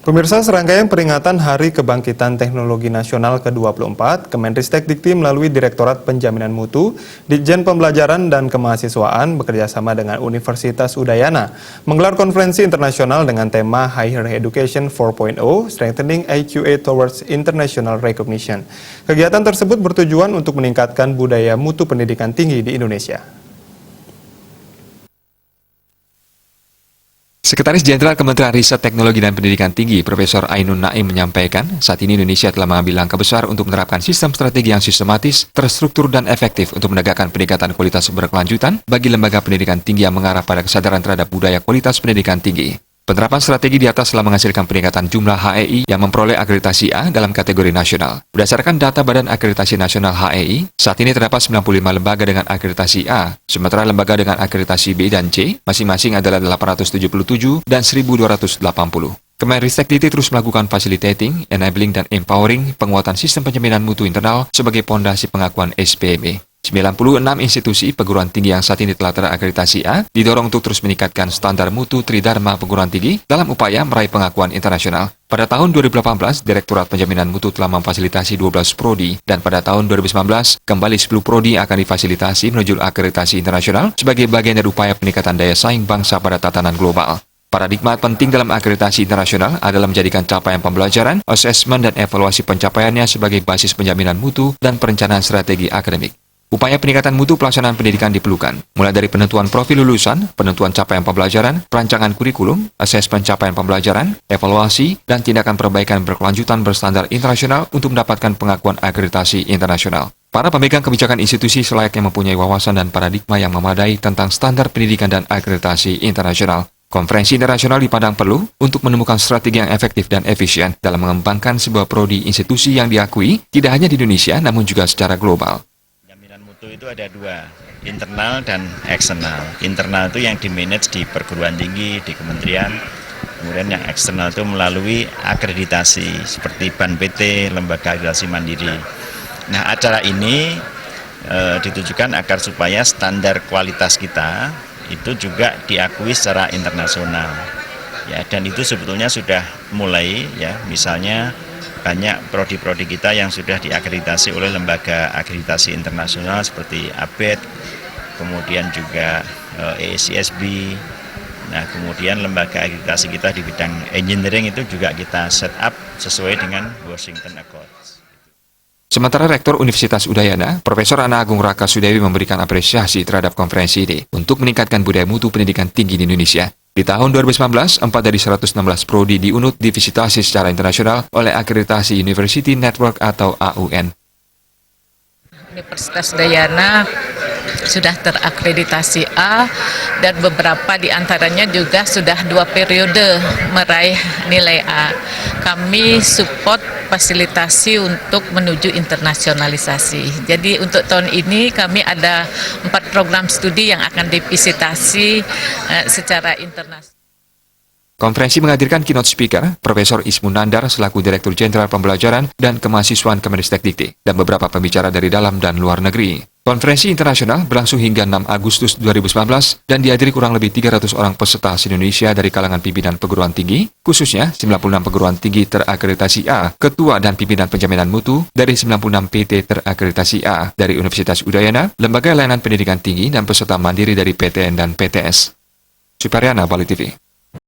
Pemirsa, serangkaian peringatan Hari Kebangkitan Teknologi Nasional ke-24, Kemenristek Dikti melalui Direktorat Penjaminan Mutu, Ditjen Pembelajaran dan Kemahasiswaan bekerjasama dengan Universitas Udayana menggelar konferensi internasional dengan tema Higher Education 4.0, Strengthening IQA Towards International Recognition. Kegiatan tersebut bertujuan untuk meningkatkan budaya mutu pendidikan tinggi di Indonesia. Sekretaris Jenderal Kementerian Riset Teknologi dan Pendidikan Tinggi, Profesor Ainun Naim menyampaikan, saat ini Indonesia telah mengambil langkah besar untuk menerapkan sistem strategi yang sistematis, terstruktur, dan efektif untuk menegakkan peningkatan kualitas berkelanjutan bagi lembaga pendidikan tinggi yang mengarah pada kesadaran terhadap budaya kualitas pendidikan tinggi. Penerapan strategi di atas telah menghasilkan peningkatan jumlah HEI yang memperoleh akreditasi A dalam kategori nasional. Berdasarkan data Badan Akreditasi Nasional HEI, saat ini terdapat 95 lembaga dengan akreditasi A, sementara lembaga dengan akreditasi B dan C masing-masing adalah 877 dan 1.280. Kemenristek Dikti terus melakukan facilitating, enabling, dan empowering penguatan sistem penjaminan mutu internal sebagai pondasi pengakuan SPME. 96 institusi perguruan tinggi yang saat ini telah terakreditasi A didorong untuk terus meningkatkan standar mutu Tridharma perguruan tinggi dalam upaya meraih pengakuan internasional. Pada tahun 2018, Direktorat Penjaminan Mutu telah memfasilitasi 12 prodi, dan pada tahun 2019, kembali 10 prodi akan difasilitasi menuju akreditasi internasional sebagai bagian dari upaya peningkatan daya saing bangsa pada tatanan global. Paradigma penting dalam akreditasi internasional adalah menjadikan capaian pembelajaran, asesmen, dan evaluasi pencapaiannya sebagai basis penjaminan mutu dan perencanaan strategi akademik. Upaya peningkatan mutu pelaksanaan pendidikan diperlukan, mulai dari penentuan profil lulusan, penentuan capaian pembelajaran, perancangan kurikulum, asesmen capaian pembelajaran, evaluasi, dan tindakan perbaikan berkelanjutan berstandar internasional untuk mendapatkan pengakuan akreditasi internasional. Para pemegang kebijakan institusi selayaknya mempunyai wawasan dan paradigma yang memadai tentang standar pendidikan dan akreditasi internasional. Konferensi internasional dipandang perlu untuk menemukan strategi yang efektif dan efisien dalam mengembangkan sebuah prodi institusi yang diakui tidak hanya di Indonesia namun juga secara global. Itu ada dua, internal dan eksternal. Internal itu yang dimanage di perguruan tinggi, di kementerian. Kemudian yang eksternal itu melalui akreditasi seperti BAN PT, Lembaga Akreditasi Mandiri. Nah, acara ini ditujukan agar supaya standar kualitas kita itu juga diakui secara internasional. Ya, dan itu sebetulnya sudah mulai, ya, misalnya banyak prodi-prodi kita yang sudah diakreditasi oleh lembaga akreditasi internasional seperti ABET, kemudian juga EACSB. Nah, kemudian lembaga akreditasi kita di bidang engineering itu juga kita set up sesuai dengan Washington Accords. Sementara Rektor Universitas Udayana, Profesor Ana Agung Raka Sudewi memberikan apresiasi terhadap konferensi ini untuk meningkatkan budaya mutu pendidikan tinggi di Indonesia. Di tahun 2019, 4 dari 116 prodi di UNUT divisitasi secara internasional oleh Akreditasi University Network atau AUN. Universitas Udayana sudah terakreditasi A dan beberapa di antaranya juga sudah 2 periode meraih nilai A. Kami support fasilitasi untuk menuju internasionalisasi. Jadi untuk tahun ini kami ada 4 program studi yang akan divisitasi secara internasional. Konferensi menghadirkan keynote speaker, Profesor Ismun Nandar selaku Direktur Jenderal Pembelajaran dan Kemahasiswaan Kemenristek Dikti, dan beberapa pembicara dari dalam dan luar negeri. Konferensi internasional berlangsung hingga 6 Agustus 2019 dan dihadiri kurang lebih 300 orang peserta se-Indonesia dari kalangan pimpinan perguruan tinggi, khususnya 96 perguruan tinggi terakreditasi A, ketua dan pimpinan penjaminan mutu dari 96 PT terakreditasi A dari Universitas Udayana, Lembaga Layanan Pendidikan Tinggi, dan peserta mandiri dari PTN dan PTS. Suparyana, Bali TV.